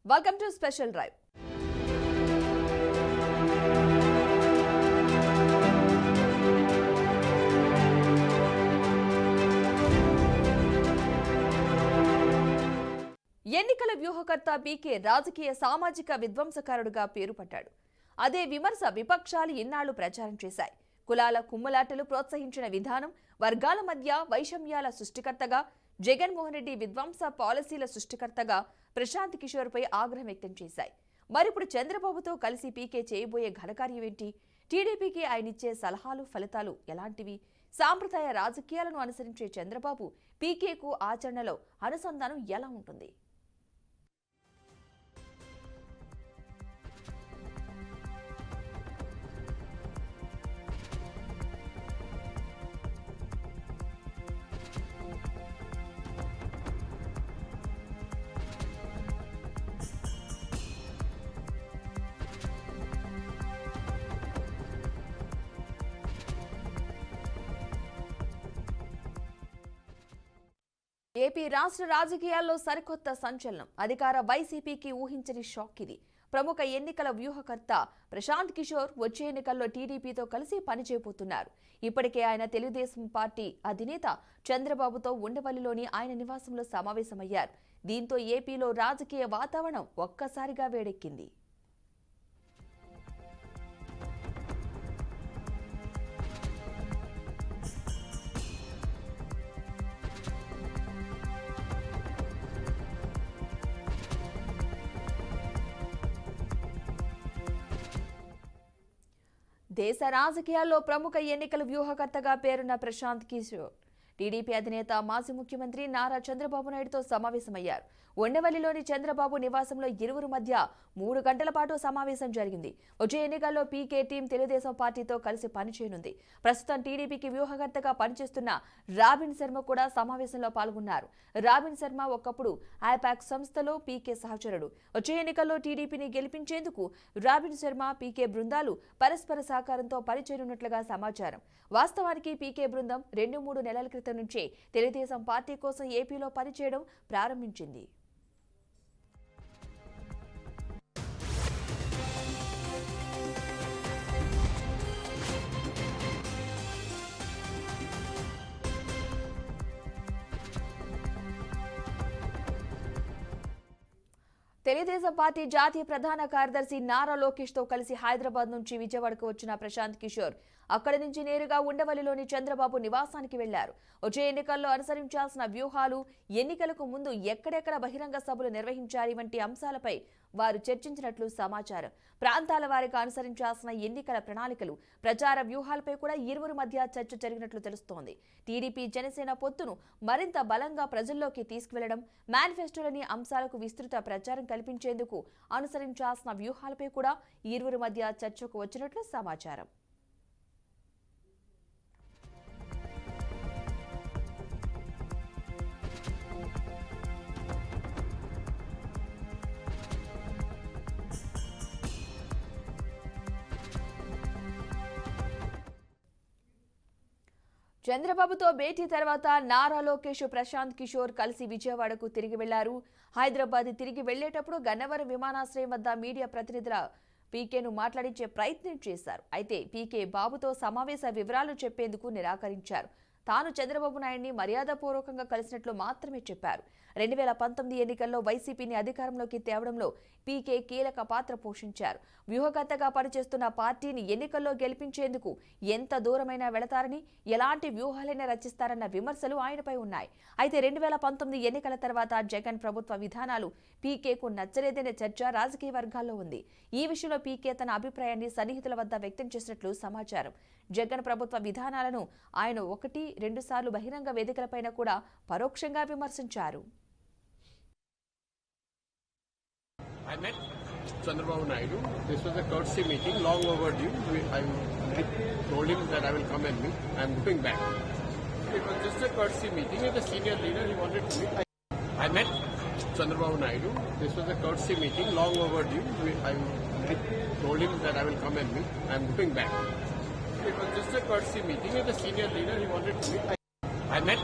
Welcome to Special Drive. ఎన్నికల వ్యూహకర్త పీకే రాజకీయ సామాజిక విధ్వంసకారుడుగా పేరు పడ్డాడు. అదే విమర్శ విపక్షాలు ఇన్నాళ్లు ప్రచారం చేశాయి. కులాల కుమ్మలాటలు ప్రోత్సహించిన విధానం, వర్గాల మధ్య వైషమ్యాల సృష్టికర్తగా, జగన్మోహన్ రెడ్డి విధ్వంస పాలసీల సృష్టికర్తగా ప్రశాంత్ కిషోర్ పై ఆగ్రహం వ్యక్తం చేశాయి. మరిప్పుడు చంద్రబాబుతో కలిసి పీకే చేయబోయే ఘనకార్యమేంటి? టీడీపీకి ఆయనిచ్చే సలహాలు ఫలితాలు ఎలాంటివి? సాంప్రదాయ రాజకీయాలను అనుసరించే చంద్రబాబు పీకేకు ఆచరణలో అనుసంధానం ఎలా ఉంటుంది? ఏపీ రాష్ట్ర రాజకీయాల్లో సరికొత్త సంచలనం. అధికార వైసీపీకి ఊహించని షాక్ ఇది. ప్రముఖ ఎన్నికల వ్యూహకర్త ప్రశాంత్ కిషోర్ వచ్చే ఎన్నికల్లో టీడీపీతో కలిసి పనిచేయబోతున్నారు. ఇప్పటికే ఆయన తెలుగుదేశం పార్టీ అధినేత చంద్రబాబుతో ఉండవల్లిలోని ఆయన నివాసంలో సమావేశమయ్యారు. దీంతో ఏపీలో రాజకీయ వాతావరణం ఒక్కసారిగా వేడెక్కింది. దేశ రాజకీయాల్లో ప్రముఖ ఎన్నికల వ్యూహకర్తగా పేరున్న ప్రశాంత్ కిషోర్ టీడీపీ అధినేత మాజీ ముఖ్యమంత్రి నారా చంద్రబాబు నాయుడుతో సమావేశమయ్యారు. ఉండవల్లిలోని చంద్రబాబు నివాసంలో ఇరువురు మధ్య 3 గంటల పాటు సమావేశం జరిగింది. వచ్చే ఎన్నికల్లో పీకే టీం తెలుగుదేశం పార్టీతో కలిసి పనిచేయనుంది. ప్రస్తుతం టీడీపీకి వ్యూహకర్తగా పనిచేస్తున్న రాబిన్ శర్మ కూడా సమావేశంలో పాల్గొన్నారు. రాబిన్ శర్మ ఒకప్పుడు ఐపాక్ సంస్థలో పీకే సహచరుడు. వచ్చే ఎన్నికల్లో టీడీపీని గెలిపించేందుకు రాబిన్ శర్మ, పీకే బృందాలు పరస్పర సహకారంతో పనిచేయనున్నట్లుగా సమాచారం. వాస్తవానికి పీకే బృందం 2-3 నెలల క్రితం నుంచే తెలుగుదేశం పార్టీ కోసం ఏపీలో పనిచేయడం ప్రారంభించింది. తెలుగుదేశం పార్టీ జాతీయ ప్రధాన కార్యదర్శి నారా లోకేష్ తో కలిసి హైదరాబాద్ నుంచి విజయవాడకు వచ్చిన ప్రశాంత్ కిషోర్ అక్కడి నుంచి నేరుగా ఉండవల్లిలోని చంద్రబాబు నివాసానికి వెళ్లారు. వచ్చే ఎన్నికల్లో అనుసరించాల్సిన వ్యూహాలు, ఎన్నికలకు ముందు ఎక్కడెక్కడ బహిరంగ సభలు నిర్వహించాలి వంటి అంశాలపై వారు చర్చించినట్లు సమాచారం. ప్రాంతాల వారీగా అనుసరించాల్సిన ఎన్నికల ప్రణాళికలు, ప్రచార వ్యూహాలపై కూడా ఇరువురి మధ్య చర్చ జరిగినట్లు తెలుస్తోంది. టీడీపీ జనసేన పొత్తును మరింత బలంగా ప్రజల్లోకి తీసుకువెళ్లడం, మేనిఫెస్టోలోని అంశాలకు విస్తృత ప్రచారం కల్పించేందుకు అనుసరించాల్సిన వ్యూహాలపై కూడా ఇరువురి మధ్య చర్చకు వచ్చినట్లు సమాచారం. చంద్రబాబుతో భేటీ తర్వాత నారా లోకేష్, ప్రశాంత్ కిషోర్ కలిసి విజయవాడకు తిరిగి వెళ్లారు. హైదరాబాద్ తిరిగి వెళ్లేటప్పుడు గన్నవరం విమానాశ్రయం వద్ద మీడియా ప్రతినిధుల పీకేను మాట్లాడించే ప్రయత్నం చేశారు. అయితే పీకే బాబుతో సమావేశ వివరాలు చెప్పేందుకు నిరాకరించారు. తాను చంద్రబాబు నాయుడిని మర్యాదపూర్వకంగా కలిసినట్లు మాత్రమే చెప్పారు. 2019 ఎన్నికల్లో వైసీపీని అధికారంలోకి తేవడంలో పీకే కీలక పాత్ర పోషించారు. వ్యూహకర్తగా పనిచేస్తున్న పార్టీని ఎన్నికల్లో గెలిపించేందుకు ఎంత దూరమైనా వెళతారని, ఎలాంటి వ్యూహాలైనా రచిస్తారన్న విమర్శలు ఆయనపై ఉన్నాయి. అయితే 2019 ఎన్నికల తర్వాత జగన్ ప్రభుత్వ విధానాలు పీకేకు నచ్చలేదనే చర్చ రాజకీయ వర్గాల్లో ఉంది. ఈ విషయంలో పీకే తన అభిప్రాయాన్ని సన్నిహితుల వద్ద వ్యక్తం చేసినట్లు సమాచారం. జగన్ ప్రభుత్వ విధానాలను ఆయన 1-2 సార్లు బహిరంగ వేదికలపైన కూడా పరోక్షంగా విమర్శించారు. I met Chandrababu Naidu. This was a courtesy meeting, long overdue. I told him that I will come and meet. I am going back. It was just a courtesy meeting with a senior leader he wanted to meet. I met Chandrababu Naidu. This was a courtesy meeting, long overdue. I told him that I will come and meet. I am going back. It was just a courtesy meeting with a senior leader he wanted to meet. I met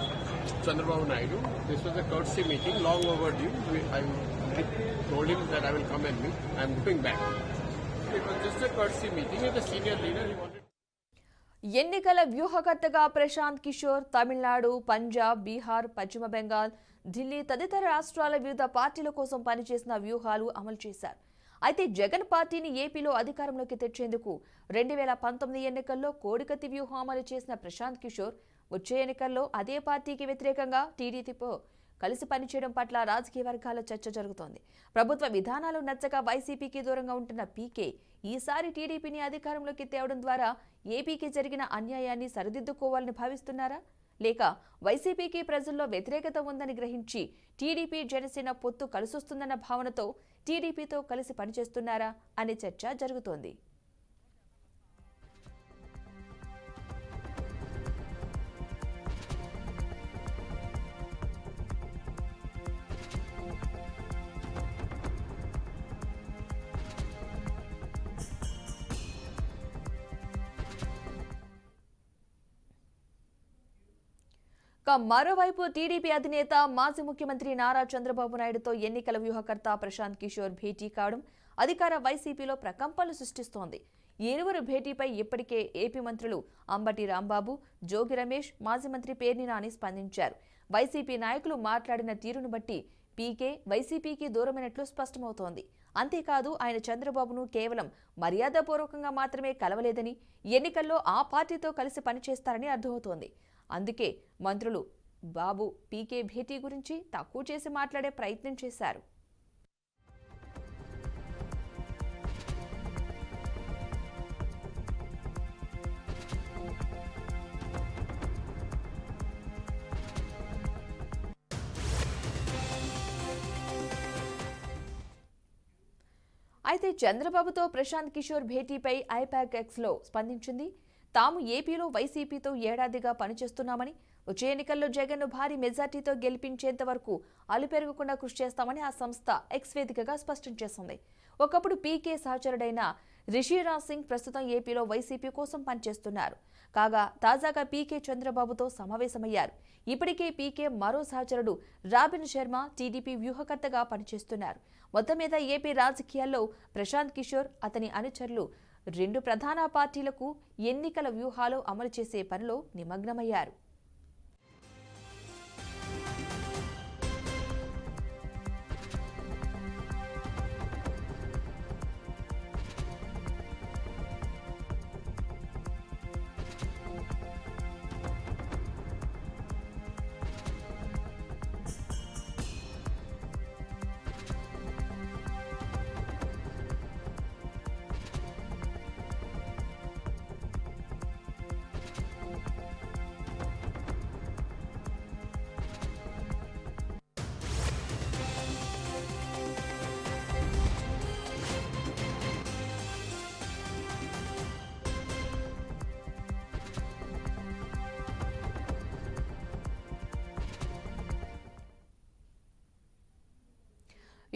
Chandrababu Naidu. This was a courtesy meeting, long overdue. I I told him that I will come and meet. I am going back. It was just a courtesy meeting with the senior leader. He wanted. ఎన్నికల వ్యూహకర్తగా ప్రశాంత్ కిషోర్ తమిళనాడు, పంజాబ్, బీహార్, పశ్చిమ బెంగాల్, ఢిల్లీ తదితర రాష్ట్రాల వివిధ పార్టీల కోసం పనిచేసిన వ్యూహాలు అమలు చేశారు. అయితే జగన్ పార్టీని ఏపీలో అధికారంలోకి తెచ్చేందుకు 2019 ఎన్నికల్లో కోడికత్తి వ్యూహం అమలు చేసిన ప్రశాంత్ కిషోర్ వచ్చే ఎన్నికల్లో అదే పార్టీకి వ్యతిరేకంగా టీడీపీతో కలిసి పనిచేయడం పట్ల రాజకీయ వర్గాల చర్చ జరుగుతోంది. ప్రభుత్వ విధానాలు నచ్చక వైసీపీకి దూరంగా ఉంటున్న పీకే ఈసారి టీడీపీని అధికారంలోకి తేవడం ద్వారా ఏపీకి జరిగిన అన్యాయాన్ని సరిదిద్దుకోవాలని భావిస్తున్నారా? లేక వైసీపీకి ప్రజల్లో వ్యతిరేకత ఉందని గ్రహించి టీడీపీ జనసేన పొత్తు కలిసొస్తుందన్న భావనతో టీడీపీతో కలిసి పనిచేస్తున్నారా అనే చర్చ జరుగుతోంది. మరోవైపు టీడీపీ అధినేత మాజీ ముఖ్యమంత్రి నారా చంద్రబాబు నాయుడుతో ఎన్నికల వ్యూహకర్త ప్రశాంత్ కిషోర్ భేటీ కావడం అధికార వైసీపీలో ప్రకంపనలు సృష్టిస్తోంది. ఈ ఇరువురు భేటీపై ఇప్పటికే ఏపీ మంత్రులు అంబటి రాంబాబు, జోగి రమేష్, మాజీ మంత్రి పేర్ని నాని స్పందించారు. వైసీపీ నాయకులు మాట్లాడిన తీరును బట్టి పీకే వైసీపీకి దూరమైనట్లు స్పష్టమవుతోంది. అంతేకాదు ఆయన చంద్రబాబును కేవలం మర్యాదపూర్వకంగా మాత్రమే కలవలేదని, ఎన్నికల్లో ఆ పార్టీతో కలిసి పనిచేస్తారని అర్థమవుతోంది. అందుకే మంత్రులు బాబు పీకే భేటీ గురించి తక్కువ చేసి మాట్లాడే ప్రయత్నం చేశారు. అయితే చంద్రబాబుతో ప్రశాంత్ కిషోర్ భేటీపై ఐపాక్ ఎక్స్లో స్పందించింది. తాము ఏపీలో వైసీపీతో ఏడాదిగా పనిచేస్తున్నామని, వచ్చే ఎన్నికల్లో జగన్ను భారీ మెజార్టీతో గెలిపించేంత వరకు అలుపెరగకుండా కృషి చేస్తామని ఆ సంస్థ ఎక్స్ వేదికగా స్పష్టం చేసింది. ఒకప్పుడు పీకే సహచరుడైన రిషిరాజ్ సింగ్ ప్రస్తుతం ఏపీలో వైసీపీ కోసం పనిచేస్తున్నారు. కాగా తాజాగా పీకే చంద్రబాబుతో సమావేశమయ్యారు. ఇప్పటికే పీకే మరో సహచరుడు రాబిన్ శర్మ టీడీపీ వ్యూహకర్తగా పనిచేస్తున్నారు. మొత్తం మీద ఏపీ రాజకీయాల్లో ప్రశాంత్ కిషోర్, అతని అనుచరులు రెండు ప్రధాన పార్టీలకు ఎన్నికల వ్యూహాలు అమలు చేసే పనిలో నిమగ్నమయ్యారు.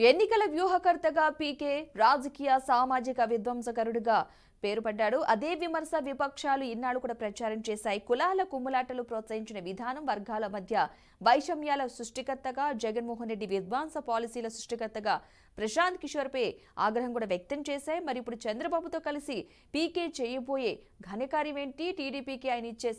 ఎన్నికల వ్యూహకర్తగా పీకే రాజకీయ సామాజిక విధ్వంసకరుడిగా పేరుపడ్డాడు. అదే విమర్శ విపక్షాలు ఇన్నాళ్ళు కూడా ప్రచారం చేశాయి. కులాల కుమ్ములాటలు ప్రోత్సహించిన విధానం, వర్గాల మధ్య వైషమ్యాల సృష్టికర్తగా జగన్మోహన్ రెడ్డి విధ్వంస పాలసీల సృష్టికర్తగా ప్రశాంత్ కిషోర్పై ఆగ్రహం కూడా వ్యక్తం చేశాయి. మరి ఇప్పుడు చంద్రబాబుతో కలిసి పీకే చేయబోయే ఘనకార్యం ఏంటి, టీడీపీకి ఆయన ఇచ్చే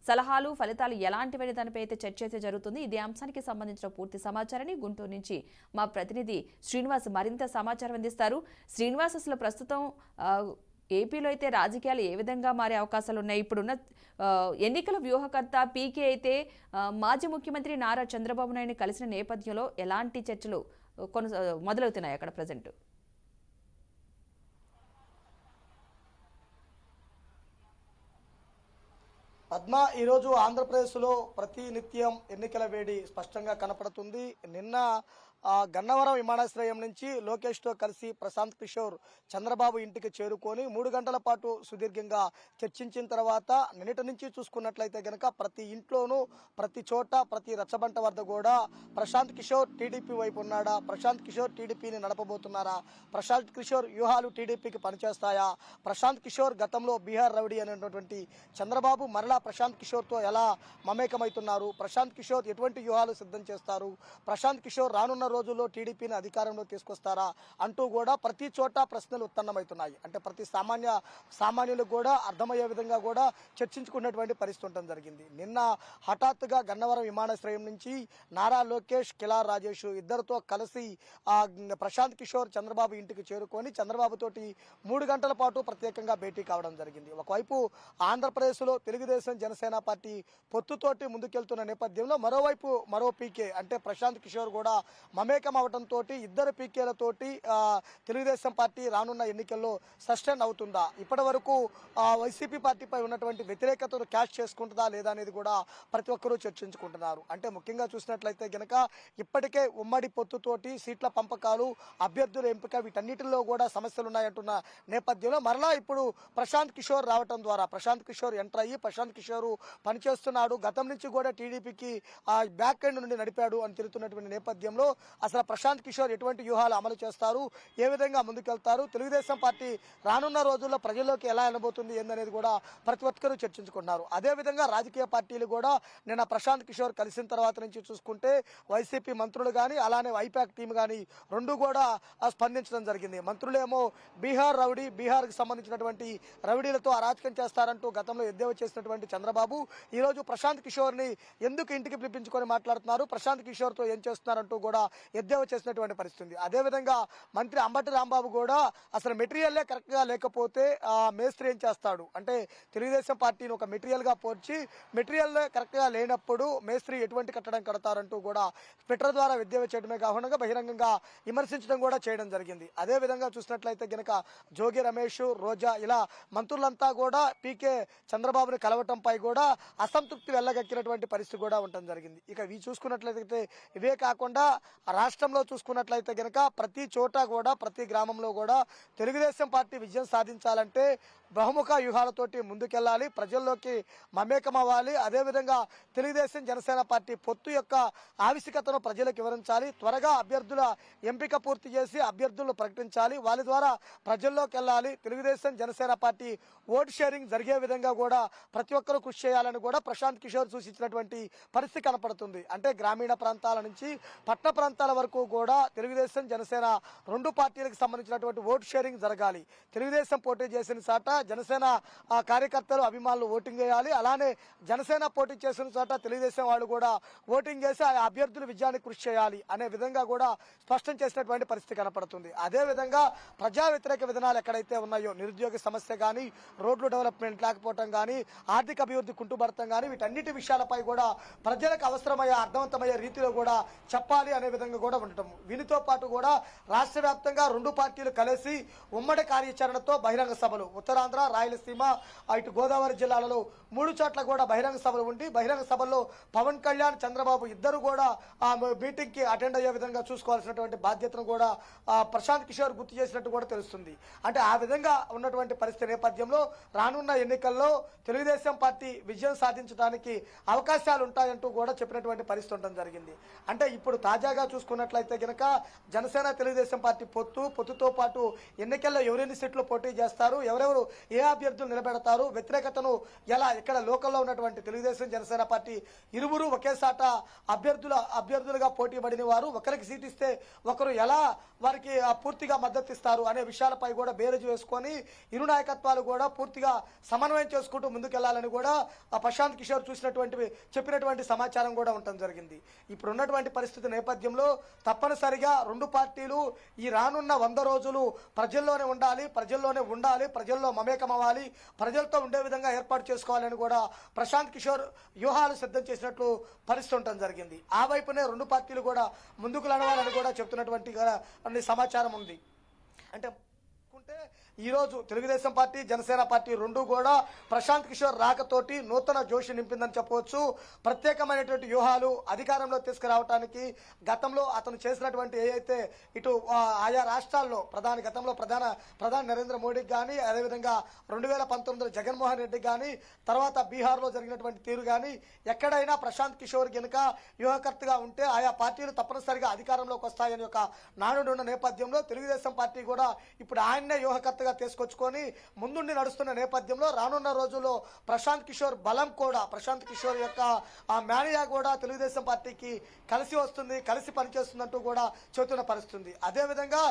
సలహాలు ఫలితాలు ఎలాంటివనే దానిపై అయితే చర్చ అయితే జరుగుతుంది. ఇదే అంశానికి సంబంధించిన పూర్తి సమాచారాన్ని గుంటూరు నుంచి మా ప్రతినిధి శ్రీనివాస్ మరింత సమాచారం అందిస్తారు. శ్రీనివాస్, అసలు ప్రస్తుతం ఏపీలో అయితే రాజకీయాలు ఏ విధంగా మారే అవకాశాలు ఉన్నాయి? ఇప్పుడున్న ఎన్నికల వ్యూహకర్త పీకే అయితే మాజీ ముఖ్యమంత్రి నారా చంద్రబాబు నాయుడిని కలిసిన నేపథ్యంలో ఎలాంటి చర్చలు మొదలవుతున్నాయి అక్కడ ప్రజెంట్? పద్మ, ఈరోజు ఆంధ్రప్రదేశ్లో ప్రతినిత్యం ఎన్నికల వేడి స్పష్టంగా కనపడుతుంది. నిన్న గన్నవరం విమానాశ్రయం నుంచి లోకేష్తో కలిసి ప్రశాంత్ కిషోర్ చంద్రబాబు ఇంటికి చేరుకొని 3 గంటల పాటు సుదీర్ఘంగా చర్చించిన తర్వాత నిన్నటి నుంచి చూసుకున్నట్లయితే గనక ప్రతి ఇంట్లోనూ, ప్రతి చోట, ప్రతి రచ్చబంట వద్ద కూడా ప్రశాంత్ కిషోర్ టీడీపీ వైపు ఉన్నాడా, ప్రశాంత్ కిషోర్ టీడీపీని నడపబోతున్నారా, ప్రశాంత్ కిషోర్ వ్యూహాలు టీడీపీకి పనిచేస్తాయా, ప్రశాంత్ కిషోర్ గతంలో బీహార్ రౌడీ అనేటువంటి చంద్రబాబు మరలా ప్రశాంత్ కిషోర్తో ఎలా మమేకమవుతున్నారు, ప్రశాంత్ కిషోర్ ఎటువంటి వ్యూహాలు సిద్ధం చేస్తారు, ప్రశాంత్ కిషోర్ రానున్న రోజుల్లో టీడీపీని అధికారంలో తీసుకొస్తారా అంటూ కూడా ప్రతి చోట ప్రశ్నలు ఉత్పన్నమవుతున్నాయి. అంటే ప్రతి సామాన్యులకు కూడా అర్థమయ్యే విధంగా కూడా చర్చించుకున్నటువంటి పరిస్థితి ఉండడం జరిగింది. నిన్న హఠాత్తుగా గన్నవరం విమానాశ్రయం నుంచి నారా లోకేష్, కిలా రాజేష్ ఇద్దరితో కలిసి ప్రశాంత్ కిషోర్ చంద్రబాబు ఇంటికి చేరుకొని చంద్రబాబు తోటి 3 గంటల పాటు ప్రత్యేకంగా భేటీ కావడం జరిగింది. ఒకవైపు ఆంధ్రప్రదేశ్లో తెలుగుదేశం జనసేన పార్టీ పొత్తుతోటి ముందుకెళ్తున్న నేపథ్యంలో మరోవైపు మరో పీకే అంటే ప్రశాంత్ కిషోర్ కూడా మమేకం అవడంతో ఇద్దరు పీకేలతోటి తెలుగుదేశం పార్టీ రానున్న ఎన్నికల్లో సస్టైన్ అవుతుందా, ఇప్పటి వరకు వైసీపీ పార్టీపై ఉన్నటువంటి వ్యతిరేకతను క్యాష్ చేసుకుంటుందా లేదా అనేది కూడా ప్రతి ఒక్కరూ చర్చించుకుంటున్నారు. అంటే ముఖ్యంగా చూసినట్లయితే గనక ఇప్పటికే ఉమ్మడి పొత్తుతోటి సీట్ల పంపకాలు, అభ్యర్థుల ఎంపిక వీటన్నిటిలో కూడా సమస్యలు ఉన్నాయంటున్న నేపథ్యంలో మరలా ఇప్పుడు ప్రశాంత్ కిషోర్ రావటం ద్వారా ప్రశాంత్ కిషోర్ ఎంటర్ అయ్యి ప్రశాంత్ కిషోర్ పనిచేస్తున్నాడు, గతం నుంచి కూడా టీడీపీకి బ్యాక్ ఎండ్ నుండి నడిపాడు అని తెలుస్తున్నటువంటి నేపథ్యంలో అసలు ప్రశాంత్ కిషోర్ ఎటువంటి వ్యూహాలు అమలు చేస్తారు, ఏ విధంగా ముందుకెళ్తారు, తెలుగుదేశం పార్టీ రానున్న రోజుల్లో ప్రజల్లోకి ఎలా వెళ్ళబోతుంది ఏందనేది కూడా ప్రతి ఒక్కరూ చర్చించుకుంటున్నారు. అదేవిధంగా రాజకీయ పార్టీలు కూడా నిన్న ప్రశాంత్ కిషోర్ కలిసిన తర్వాత నుంచి చూసుకుంటే వైసీపీ మంత్రులు కానీ అలానే ఐపాక్ టీం కానీ రెండు కూడా స్పందించడం జరిగింది. మంత్రులేమో బీహార్కి సంబంధించినటువంటి రౌడీలతో అరాచకం చేస్తారంటూ గతంలో ఎద్దేవా చేసినటువంటి చంద్రబాబు ఈరోజు ప్రశాంత్ కిషోర్ని ఎందుకు ఇంటికి పిలిపించుకొని మాట్లాడుతున్నారు, ప్రశాంత్ కిషోర్తో ఏం చేస్తున్నారంటూ కూడా ఎద్దేవా చేసినటువంటి పరిస్థితి. అదేవిధంగా మంత్రి అంబటి రాంబాబు కూడా అసలు మెటీరియల్లే కరెక్ట్గా లేకపోతే మేస్త్రి ఏం చేస్తాడు అంటే తెలుగుదేశం పార్టీని ఒక మెటీరియల్గా పోర్చి మెటీరియల్ కరెక్ట్గా లేనప్పుడు మేస్త్రి ఎటువంటి కట్టడం కడతారంటూ కూడా ట్విట్టర్ ద్వారా ఎద్దేవా చేయడమే కాకుండా బహిరంగంగా విమర్శించడం కూడా చేయడం జరిగింది. అదేవిధంగా చూసినట్లయితే గనక జోగి రమేష్, రోజా ఇలా మంత్రులంతా కూడా పీకే చంద్రబాబుని కలవటంపై కూడా అసంతృప్తి వెళ్ళగక్కినటువంటి పరిస్థితి కూడా ఉండటం జరిగింది. ఇక ఇవి చూసుకున్నట్లయితే ఇవే కాకుండా రాష్ట్రంలో చూసుకున్నట్లయితే గనక ప్రతి చోట కూడా ప్రతి గ్రామంలో కూడా తెలుగుదేశం పార్టీ విజయం సాధించాలంటే బహుముఖ వ్యూహాలతోటి ముందుకెళ్లాలి, ప్రజల్లోకి మమేకం అవ్వాలి. అదేవిధంగా తెలుగుదేశం జనసేన పార్టీ పొత్తు యొక్క ఆవశ్యకతను ప్రజలకు వివరించాలి, త్వరగా అభ్యర్థుల ఎంపిక పూర్తి చేసి అభ్యర్థులను ప్రకటించాలి, వాళ్ళ ద్వారా ప్రజల్లోకి వెళ్ళాలి. Telugu Desam Janasena party vote sharing జరిగే విధంగా కూడా ప్రతి ఒక్కరూ కృషి చేయాలని కూడా ప్రశాంత్ కిషోర్ సూచించినటువంటి పరిస్థితి కనపడుతుంది. అంటే గ్రామీణ ప్రాంతాల నుంచి పట్టణ ప్రాంతాల వరకు కూడా తెలుగుదేశం జనసేన రెండు పార్టీలకు సంబంధించినటువంటి ఓట్ షేరింగ్ జరగాలి. తెలుగుదేశం పోటీ చేసిన చాట జనసేన కార్యకర్తలు, అభిమానులు ఓటింగ్ చేయాలి, అలానే జనసేన పోటీ చేసిన చాట తెలుగుదేశం వాళ్ళు కూడా ఓటింగ్ చేసి ఆ అభ్యర్థుల విజయానికి కృషి చేయాలి అనే విధంగా కూడా స్పష్టం చేసినటువంటి పరిస్థితి కనపడుతుంది. అదేవిధంగా ప్రజా వ్యతిరేక విధానాలు ఎక్కడైతే ఉన్నాయో నిరుద్యోగ సమస్య కానీ, రోడ్లు డెవలప్మెంట్ లేకపోవడం కానీ, ఆర్థిక అభివృద్ధి కుంటుపడటం కానీ వీటన్నిటి విషయాలపై కూడా ప్రజలకు అవసరమయ్యే అర్థవంతమయ్యే రీతిలో కూడా చెప్పాలి అనే విధంగా కూడా ఉండటం. వీనితో పాటు కూడా రాష్ట్ర వ్యాప్తంగా రెండు పార్టీలు కలిసి ఉమ్మడి కార్యాచరణతో బహిరంగ సభలు ఉత్తరాంధ్ర, రాయలసీమ, ఇటు గోదావరి జిల్లాలలో 3 చోట్ల కూడా బహిరంగ సభలు ఉండి బహిరంగ సభల్లో పవన్ కళ్యాణ్, చంద్రబాబు ఇద్దరు కూడా ఆ మీటింగ్కి అటెండ్ అయ్యే విధంగా చూసుకోవాల్సినటువంటి బాధ్యతను కూడా ప్రశాంత్ కిషోర్ గుర్తు చేసినట్టు కూడా తెలుస్తుంది. అంటే ఆ విధంగా ఉన్నటువంటి పరిస్థితి నేపథ్యంలో రానున్న ఎన్నికల్లో తెలుగుదేశం పార్టీ విజయం సాధించడానికి అవకాశాలు ఉంటాయంటూ కూడా చెప్పినటువంటి పరిస్థితి ఉండడం జరిగింది. అంటే ఇప్పుడు తాజాగా చూసుకున్నట్లయితే గనక జనసేన తెలుగుదేశం పార్టీ పొత్తుతో పాటు ఎన్నికల్లో ఎవరెన్ని సీట్లు పోటీ చేస్తారు, ఎవరెవరు ఏ అభ్యర్థులు నిలబెడతారు, వ్యతిరేకతను ఎలా, ఇక్కడ లోకల్లో ఉన్నటువంటి తెలుగుదేశం జనసేన పార్టీ ఇరువురు ఒకేసాట అభ్యర్థులుగా పోటీ పడిన వారు ఒకరికి సీట్ ఇస్తే ఒకరు ఎలా వారికి పూర్తిగా మద్దతు ఇస్తారు అనే విషయాలపై కూడా బేరేజ్ వేసుకొని ఇరు నాయకత్వాలు కూడా పూర్తిగా సమన్వయం చేసుకుంటూ ముందుకెళ్లాలని కూడా ప్రశాంత్ కిషోర్ చెప్పినటువంటి సమాచారం కూడా ఉండటం జరిగింది. ఇప్పుడు ఉన్నటువంటి పరిస్థితి నేపథ్యంలో తప్పనిసరిగా రెండు పార్టీలు ఈ రానున్న 100 రోజులు ప్రజల్లోనే ఉండాలి, ప్రజల్లో మమేకం అవ్వాలి, ప్రజలతో ఉండే విధంగా ఏర్పాటు చేసుకోవాలని కూడా ప్రశాంత్ కిషోర్ వ్యూహాలు సిద్ధం చేసినట్లు పరిస్థితి ఉండటం జరిగింది. ఆ వైపునే రెండు పార్టీలు కూడా ముందుకు నడవాలని కూడా చెప్తున్నటువంటి సమాచారం ఉంది. అంటే ఈరోజు తెలుగుదేశం పార్టీ, జనసేన పార్టీ రెండు కూడా ప్రశాంత్ కిషోర్ రాకతోటి నూతన జోషి నింపిందని చెప్పవచ్చు. ప్రత్యేకమైనటువంటి వ్యూహాలు అధికారంలో తీసుకురావడానికి గతంలో అతను చేసినటువంటి ఏదైతే ఇటు ఆయా రాష్ట్రాల్లో గతంలో ప్రధాని నరేంద్ర మోడీకి కానీ, అదేవిధంగా 2019 జగన్మోహన్ రెడ్డికి కానీ, తర్వాత బీహార్లో జరిగినటువంటి తీరు కానీ ఎక్కడైనా ప్రశాంత్ కిషోర్ గనుక వ్యూహకర్తగా ఉంటే ఆయా పార్టీలు తప్పనిసరిగా అధికారంలోకి వస్తాయని ఒక నానుడు ఉన్న నేపథ్యంలో తెలుగుదేశం పార్టీ కూడా ఇప్పుడు ఆయన్నే వ్యూహకర్త వ్యూహకర్తగా తీసుకొచ్చుకొని ముందుండి నడుస్తున్న నేపథ్యంలో రానున్న రోజుల్లో ప్రశాంత్ కిషోర్ బలం కూడా, ప్రశాంత్ కిషోర్ యొక్క ఆ మేనియా కూడా తెలుగుదేశం పార్టీకి కలిసి వస్తుంది, కలిసి పనిచేస్తుందంటూ కూడా చెబుతున్న పరిస్థితుంది. అదేవిధంగా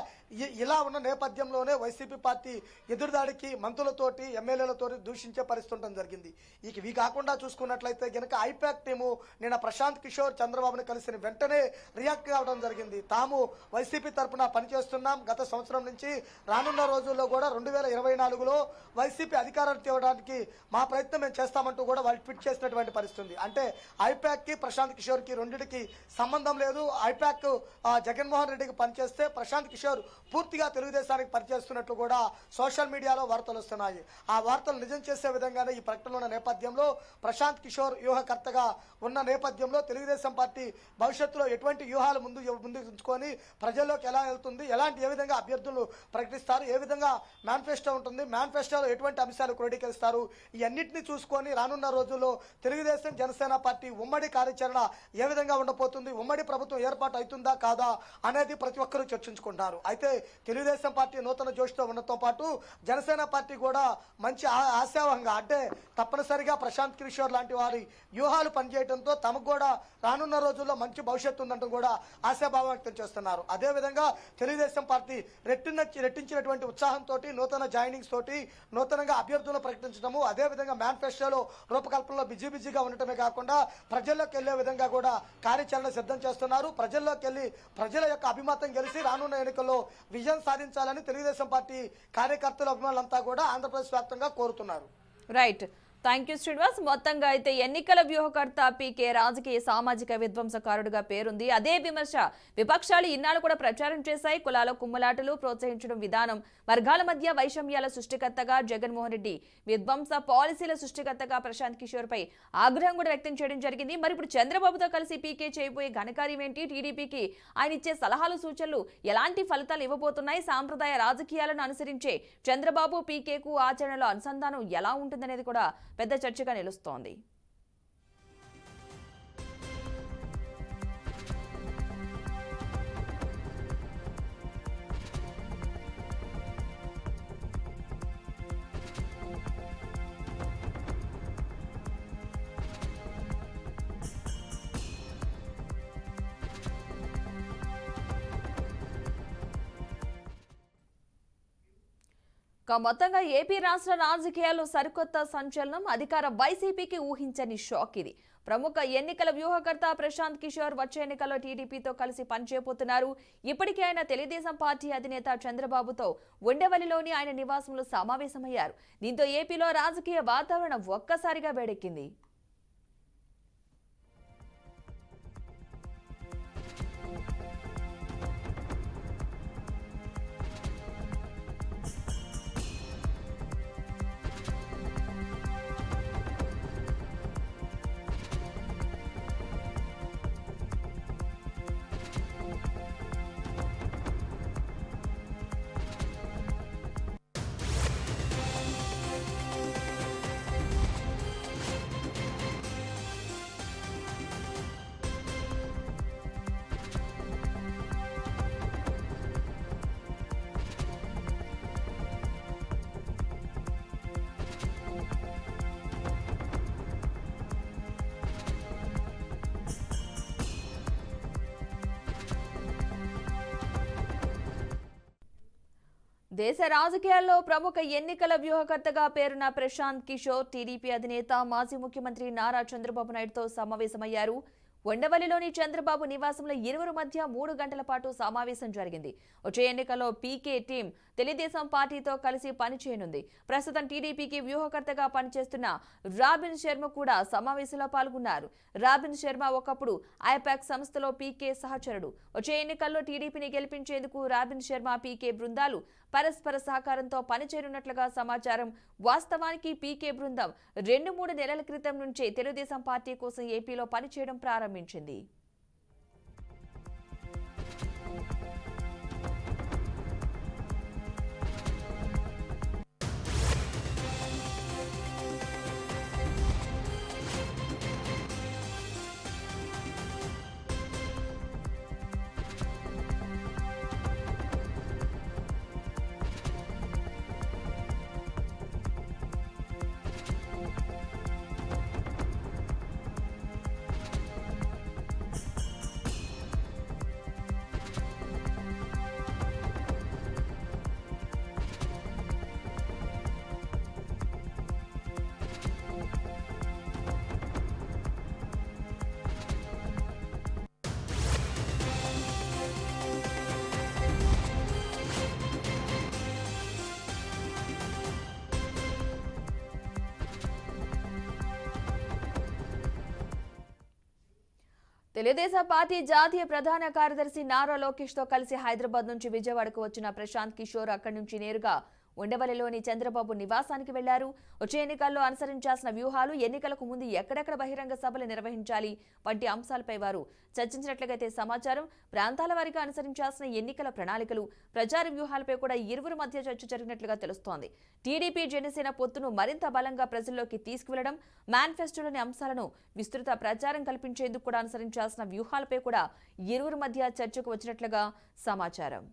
ఇలా ఉన్న నేపథ్యంలోనే వైసీపీ పార్టీ ఎదురుదాడికి మంత్రులతోటి ఎమ్మెల్యేలతోటి దూషించే పరిస్థితి ఉండడం జరిగింది. ఇవి కాకుండా చూసుకున్నట్లయితే గనక ఐపాక్ టీము నిన్న ప్రశాంత్ కిషోర్ చంద్రబాబుని కలిసిన వెంటనే రియాక్ట్ కావడం జరిగింది. తాము వైసీపీ తరఫున పనిచేస్తున్నాం, గత సంవత్సరం నుంచి రానున్న రోజుల్లో కూడా 2024లో వైసీపీ అధికారాన్ని తేవడానికి మా ప్రయత్నం మేము చేస్తామంటూ కూడా వాళ్ళు ట్వీట్ చేసినటువంటి పరిస్థితి. అంటే ఐపాక్ కి ప్రశాంత్ కిషోర్ కి రెండింటికి సంబంధం లేదు. ఐపాక్ జగన్మోహన్ రెడ్డికి పనిచేస్తే ప్రశాంత్ కిషోర్ పూర్తిగా తెలుగుదేశానికి పనిచేస్తున్నట్లు కూడా సోషల్ మీడియాలో వార్తలు వస్తున్నాయి. ఆ వార్తలు నిజం చేసే విధంగానే ఈ ప్రకటన ఉన్న నేపథ్యంలో ప్రశాంత్ కిషోర్ వ్యూహకర్తగా ఉన్న నేపథ్యంలో తెలుగుదేశం పార్టీ భవిష్యత్తులో ఎటువంటి వ్యూహాలు ముందు ఉంచుకొని ప్రజల్లోకి ఎలా వెళ్తుంది, ఏ విధంగా అభ్యర్థులు ప్రకటిస్తారు, ఏ విధంగా మేనిఫెస్టో ఉంటుంది, మేనిఫెస్టోలో ఎటువంటి అంశాలు క్రోడీకరిస్తారు, ఇవన్నింటినీ చూసుకొని రానున్న రోజుల్లో తెలుగుదేశం జనసేన పార్టీ ఉమ్మడి కార్యాచరణ ఏ విధంగా ఉండబోతుంది, ఉమ్మడి ప్రభుత్వం ఏర్పాటు అవుతుందా కాదా అనేది ప్రతి ఒక్కరూ చర్చించుకుంటారు. అయితే తెలుగుదేశం పార్టీ నూతన జోష్తో ఉండటంతో పాటు జనసేన పార్టీ కూడా మంచి ఆశావహంగా, అంటే తప్పనిసరిగా ప్రశాంత్ కిషోర్ లాంటి వారి వ్యూహాలు పనిచేయడంతో తమకు కూడా రానున్న రోజుల్లో మంచి భవిష్యత్తు ఉందంటూ కూడా ఆశాభావం వ్యక్తం చేస్తున్నారు. అదేవిధంగా తెలుగుదేశం పార్టీ రెట్టించినటువంటి ఉత్సాహంతో నూతన జాయినింగ్స్ తోటి నూతనంగా అభ్యర్థులను ప్రకటించడము, అదేవిధంగా మేనిఫెస్టోలో రూపకల్పనలో బిజీగా ఉండటమే కాకుండా ప్రజల్లోకి వెళ్లే విధంగా కూడా కార్యాచరణ సిద్ధం చేస్తున్నారు. ప్రజల్లోకి వెళ్లి ప్రజల యొక్క అభిమతం గెలిచి రానున్న ఎన్నికల్లో విజయం సాధించాలని తెలుగుదేశం పార్టీ కార్యకర్తలు, అభిమానులంతా కూడా ఆంధ్రప్రదేశ్ వ్యాప్తంగా కోరుతున్నారు. Right, thank you Srinivas. మొత్తంగా అయితే ఎన్నికల వ్యూహకర్త పీకే రాజకీయ సామాజిక విధ్వంసకారుడిగా పేరుంది. అదే విమర్శ విపక్షాలు ఇన్నాళ్ళు కూడా ప్రచారం చేశాయి. కులాల కుమ్ములాటలు ప్రోత్సహించడం విధానం, వర్గాల మధ్య వైషమ్యాల సృష్టికర్తగా జగన్మోహన్ రెడ్డి, విధ్వంస పాలసీల సృష్టికర్తగా ప్రశాంత్ కిషోర్ పై ఆగ్రహం కూడా వ్యక్తం చేయడం జరిగింది. మరి ఇప్పుడు చంద్రబాబుతో కలిసి పీకే చేయబోయే ఘనకార్యం ఏంటి, టీడీపీకి ఆయన ఇచ్చే సలహాలు సూచనలు ఎలాంటి ఫలితాలు ఇవ్వబోతున్నాయి, సాంప్రదాయ రాజకీయాలను అనుసరించే చంద్రబాబు పీకేకు ఆచరణలో అనుసంధానం ఎలా ఉంటుందనేది కూడా పెద్ద చర్చగా నిలుస్తోంది. మొత్తంగా ఏపీ రాష్ట్ర రాజకీయాల్లో సరికొత్త సంచలనం, అధికార వైసీపీకి ఊహించని షాక్ ఇది. ప్రముఖ ఎన్నికల వ్యూహకర్త ప్రశాంత్ కిషోర్ వచ్చే ఎన్నికల్లో టీడీపీతో కలిసి పనిచేయబోతున్నారు. ఇప్పటికే ఆయన తెలుగుదేశం పార్టీ అధినేత చంద్రబాబుతో ఉండవల్లిలోని ఆయన నివాసంలో సమావేశమయ్యారు. దీంతో ఏపీలో రాజకీయ వాతావరణం ఒక్కసారిగా వేడెక్కింది. దేశ రాజకీయాల్లో ప్రముఖ ఎన్నికల వ్యూహకర్తగా పేరున్న ప్రశాంత్ కిషోర్ టీడీపీ అధినేత మాజీ ముఖ్యమంత్రి నారా చంద్రబాబు నాయుడుతో సమావేశమయ్యారు. ఉండవల్లిలోని చంద్రబాబు నివాసంలో ఇరువురు మధ్య 3 గంటల పాటు సమావేశం జరిగింది. వచ్చే ఎన్నికల్లో పీకే టీం తెలుగుదేశం పార్టీతో కలిసి పనిచేయనుంది. ప్రస్తుతం టీడీపీకి వ్యూహకర్తగా పనిచేస్తున్న రాబిన్ శర్మ కూడా సమావేశంలో పాల్గొన్నారు. రాబిన్ శర్మ ఒకప్పుడు ఐపాక్ సంస్థలో పీకే సహచరుడు. వచ్చే ఎన్నికల్లో టీడీపీని గెలిపించేందుకు రాబిన్ శర్మ పీకే బృందాలు పరస్పర సహకారంతో పనిచేయనున్నట్లుగా సమాచారం. వాస్తవానికి పీకే బృందం 2-3 నెలల క్రితం నుంచే తెలుగుదేశం పార్టీ కోసం ఏపీలో పనిచేయడం ప్రారంభించింది. తెలుగుదేశం పార్టీ జాతీయ ప్రధాన కార్యదర్శి నారా లోకేష్ తో కలిసి హైదరాబాద్ నుంచి విజయవాడకు వచ్చిన ప్రశాంత్ కిషోర్ అక్కడి నుంచి నేరుగా ఉండవల్లిలోని చంద్రబాబు నివాసానికి వెళ్లారు. వచ్చే ఎన్నికల్లో అనుసరించాల్సిన వ్యూహాలు, ఎన్నికలకు ముందు ఎక్కడెక్కడ బహిరంగ సభలు నిర్వహించాలి వంటి అంశాలపై వారు చర్చించినట్లుగైతే సమాచారం. ప్రాంతాల వారీగా అనుసరించాల్సిన ఎన్నికల ప్రణాళికలు, ప్రచార వ్యూహాలపై కూడా ఇరువురు మధ్య చర్చ జరిగినట్లుగా తెలుస్తోంది. టీడీపీ జనసేన పొత్తును మరింత బలంగా ప్రజల్లోకి తీసుకువెళ్లడం, మేనిఫెస్టోలోని అంశాలను విస్తృత ప్రచారం కల్పించేందుకు కూడా అనుసరించాల్సిన వ్యూహాలపై కూడా ఇరువురు మధ్య చర్చకు వచ్చినట్లుగా సమాచారం.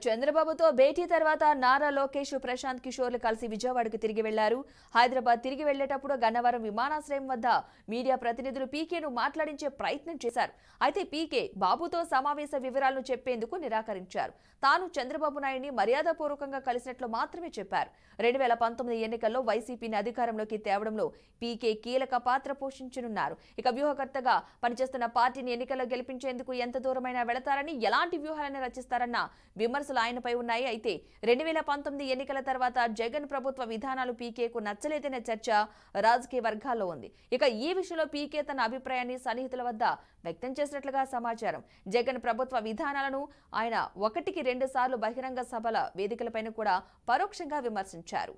చంద్రబాబుతో భేటీ తర్వాత నారా లోకేష్, ప్రశాంత్ కిషోర్లు కలిసి విజయవాడకు తిరిగి వెళ్లారు. హైదరాబాద్ తిరిగి వెళ్లేటప్పుడు గన్నవరం విమానాశ్రయం వద్ద మీడియా ప్రతినిధులు పీకేను మాట్లాడించే ప్రయత్నం చేశారు. అయితే పీకే బాబుతో సమావేశ వివరాలను చెప్పేందుకు నిరాకరించారు. తాను చంద్రబాబు నాయుడిని మర్యాదపూర్వకంగా కలిసినట్లు మాత్రమే చెప్పారు. 2019 ఎన్నికల్లో వైసీపీని అధికారంలోకి తేవడంలో పీకే కీలక పాత్ర పోషించనున్నారు. ఇక వ్యూహకర్తగా పనిచేస్తున్న పార్టీని ఎన్నికల్లో గెలిపించేందుకు ఎంత దూరమైనా వెళతారని, ఎలాంటి వ్యూహాలను రచిస్తారన్న విమర్శలు ఆయనపై ఉన్నాయి. అయితే 2019 ఎన్నికల తర్వాత జగన్ ప్రభుత్వ విధానాలు పీకేకు నచ్చలేదనే చర్చ రాజకీయ వర్గాల్లో ఉంది. ఇక ఈ విషయంలో పీకే తన అభిప్రాయాన్ని సన్నిహితుల వద్ద వ్యక్తం చేసినట్లుగా సమాచారం. జగన్ ప్రభుత్వ విధానాలను ఆయన 1కి 2 సార్లు బహిరంగ సభల వేదికలపైన కూడా పరోక్షంగా విమర్శించారు.